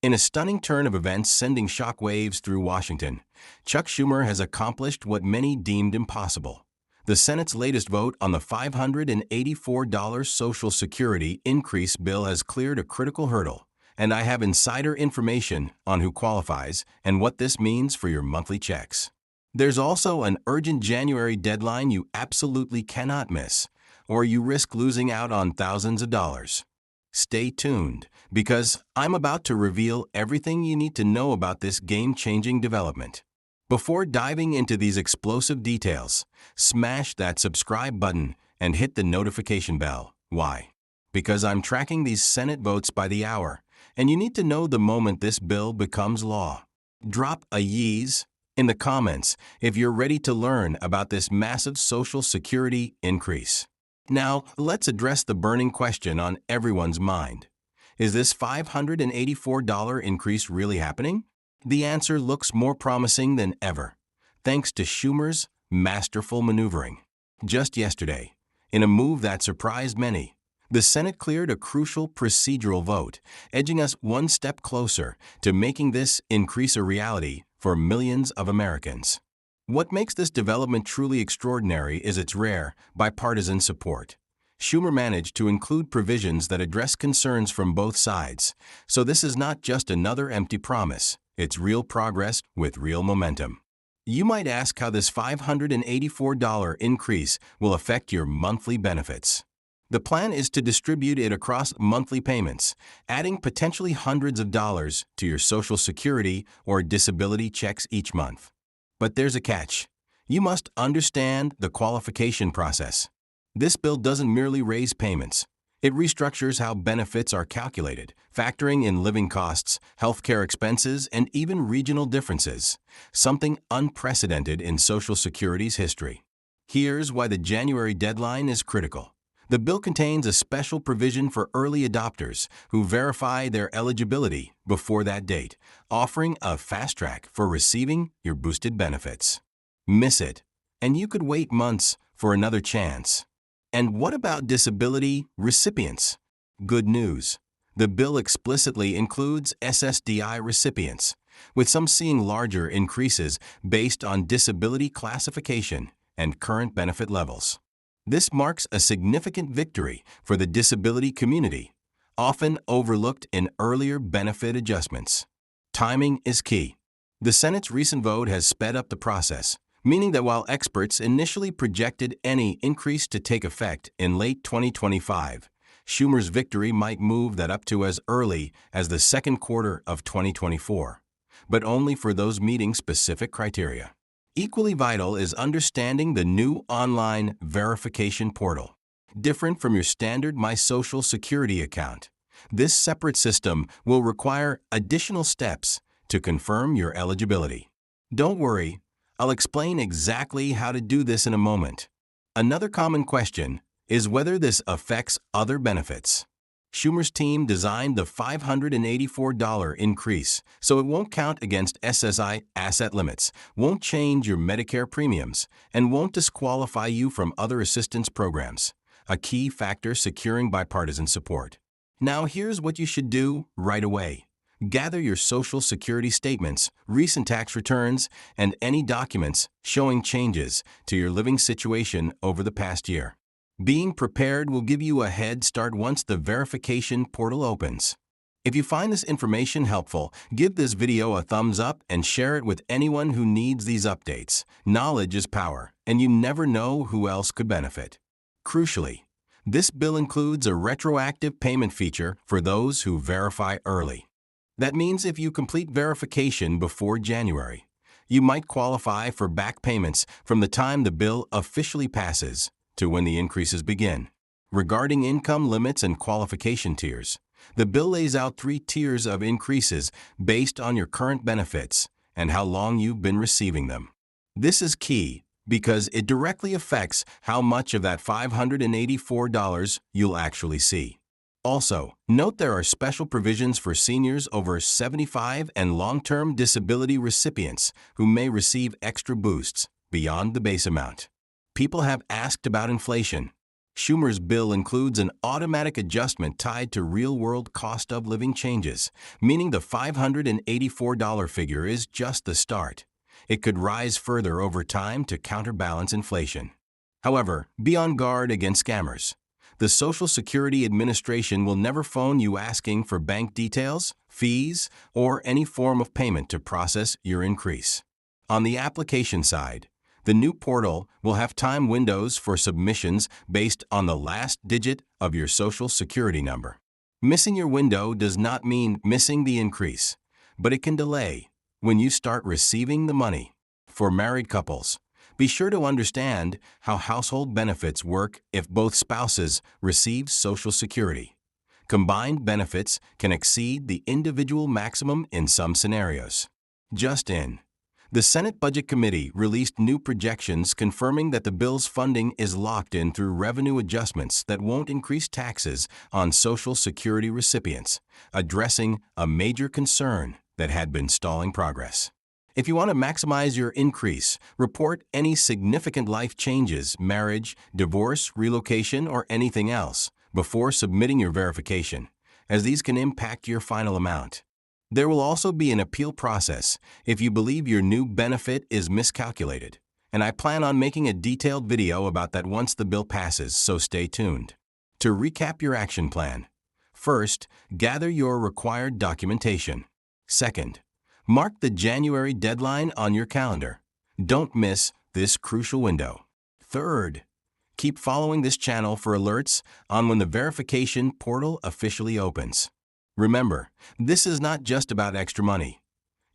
In a stunning turn of events sending shockwaves through Washington, Chuck Schumer has accomplished what many deemed impossible. The Senate's latest vote on the $584 Social Security increase bill has cleared a critical hurdle, and I have insider information on who qualifies and what this means for your monthly checks. There's also an urgent January deadline you absolutely cannot miss, or you risk losing out on thousands of dollars. Stay tuned, because I'm about to reveal everything you need to know about this game-changing development. Before diving into these explosive details, smash that subscribe button and hit the notification bell. Why? Because I'm tracking these Senate votes by the hour, and you need to know the moment this bill becomes law. Drop a yees in the comments if you're ready to learn about this massive Social Security increase. Now, let's address the burning question on everyone's mind. Is this $584 increase really happening? The answer looks more promising than ever, thanks to Schumer's masterful maneuvering. Just yesterday, in a move that surprised many, the Senate cleared a crucial procedural vote, edging us one step closer to making this increase a reality for millions of Americans. What makes this development truly extraordinary is its rare, bipartisan support. Schumer managed to include provisions that address concerns from both sides, so this is not just another empty promise, it's real progress with real momentum. You might ask how this $584 increase will affect your monthly benefits. The plan is to distribute it across monthly payments, adding potentially hundreds of dollars to your Social Security or disability checks each month. But there's a catch. You must understand the qualification process. This bill doesn't merely raise payments. It restructures how benefits are calculated, factoring in living costs, healthcare expenses, and even regional differences, something unprecedented in Social Security's history. Here's why the January deadline is critical. The bill contains a special provision for early adopters who verify their eligibility before that date, offering a fast track for receiving your boosted benefits. Miss it, and you could wait months for another chance. And what about disability recipients? Good news. The bill explicitly includes SSDI recipients, with some seeing larger increases based on disability classification and current benefit levels. This marks a significant victory for the disability community, often overlooked in earlier benefit adjustments. Timing is key. The Senate's recent vote has sped up the process, meaning that while experts initially projected any increase to take effect in late 2025, Schumer's victory might move that up to as early as the second quarter of 2024, but only for those meeting specific criteria. Equally vital is understanding the new online verification portal. Different from your standard My Social Security account, this separate system will require additional steps to confirm your eligibility. Don't worry, I'll explain exactly how to do this in a moment. Another common question is whether this affects other benefits. Schumer's team designed the $584 increase so it won't count against SSI asset limits, won't change your Medicare premiums, and won't disqualify you from other assistance programs, a key factor securing bipartisan support. Now here's what you should do right away. Gather your Social Security statements, recent tax returns, and any documents showing changes to your living situation over the past year. Being prepared will give you a head start once the verification portal opens. If you find this information helpful, give this video a thumbs up and share it with anyone who needs these updates. Knowledge is power, and you never know who else could benefit. Crucially, this bill includes a retroactive payment feature for those who verify early. That means if you complete verification before January, you might qualify for back payments from the time the bill officially passes to when the increases begin. Regarding income limits and qualification tiers, the bill lays out 3 tiers of increases based on your current benefits and how long you've been receiving them. This is key because it directly affects how much of that $584 you'll actually see. Also, note there are special provisions for seniors over 75 and long-term disability recipients who may receive extra boosts beyond the base amount. People have asked about inflation. Schumer's bill includes an automatic adjustment tied to real-world cost of living changes, meaning the $584 figure is just the start. It could rise further over time to counterbalance inflation. However, be on guard against scammers. The Social Security Administration will never phone you asking for bank details, fees, or any form of payment to process your increase. On the application side, the new portal will have time windows for submissions based on the last digit of your Social Security number. Missing your window does not mean missing the increase, but it can delay when you start receiving the money. For married couples, be sure to understand how household benefits work if both spouses receive Social Security. Combined benefits can exceed the individual maximum in some scenarios. Just in, the Senate Budget Committee released new projections confirming that the bill's funding is locked in through revenue adjustments that won't increase taxes on Social Security recipients, addressing a major concern that had been stalling progress. If you want to maximize your increase, report any significant life changes, marriage, divorce, relocation, or anything else before submitting your verification, as these can impact your final amount. There will also be an appeal process if you believe your new benefit is miscalculated, and I plan on making a detailed video about that once the bill passes, so stay tuned. To recap your action plan: first, gather your required documentation. Second, mark the January deadline on your calendar. Don't miss this crucial window. Third, keep following this channel for alerts on when the verification portal officially opens. Remember, this is not just about extra money.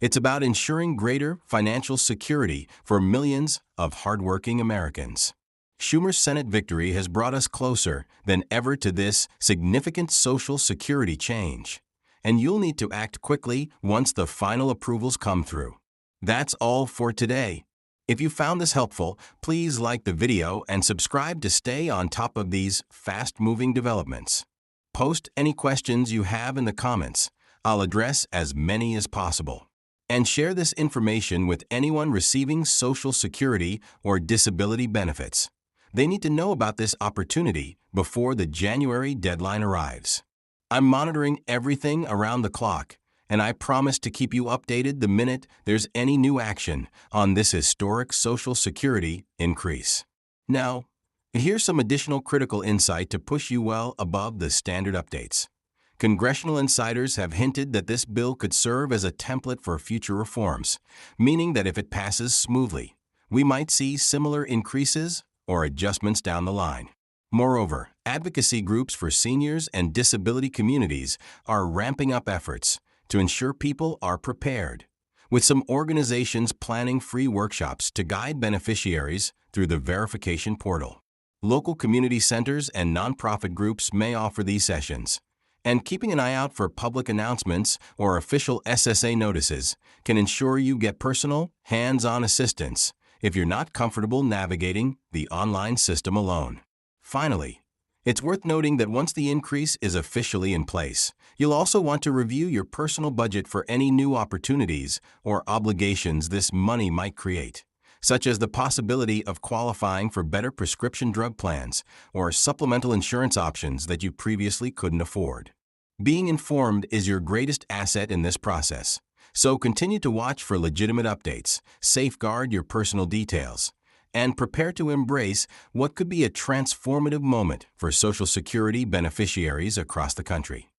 It's about ensuring greater financial security for millions of hardworking Americans. Schumer's Senate victory has brought us closer than ever to this significant Social Security change, and you'll need to act quickly once the final approvals come through. That's all for today. If you found this helpful, please like the video and subscribe to stay on top of these fast-moving developments. Post any questions you have in the comments. I'll address as many as possible. And share this information with anyone receiving Social Security or disability benefits. They need to know about this opportunity before the January deadline arrives. I'm monitoring everything around the clock, and I promise to keep you updated the minute there's any new action on this historic Social Security increase. Now, here's some additional critical insight to push you well above the standard updates. Congressional insiders have hinted that this bill could serve as a template for future reforms, meaning that if it passes smoothly, we might see similar increases or adjustments down the line. Moreover, advocacy groups for seniors and disability communities are ramping up efforts to ensure people are prepared, with some organizations planning free workshops to guide beneficiaries through the verification portal. Local community centers and nonprofit groups may offer these sessions, and keeping an eye out for public announcements or official SSA notices can ensure you get personal, hands-on assistance if you're not comfortable navigating the online system alone. Finally, it's worth noting that once the increase is officially in place, you'll also want to review your personal budget for any new opportunities or obligations this money might create, such as the possibility of qualifying for better prescription drug plans or supplemental insurance options that you previously couldn't afford. Being informed is your greatest asset in this process, so continue to watch for legitimate updates, safeguard your personal details, and prepare to embrace what could be a transformative moment for Social Security beneficiaries across the country.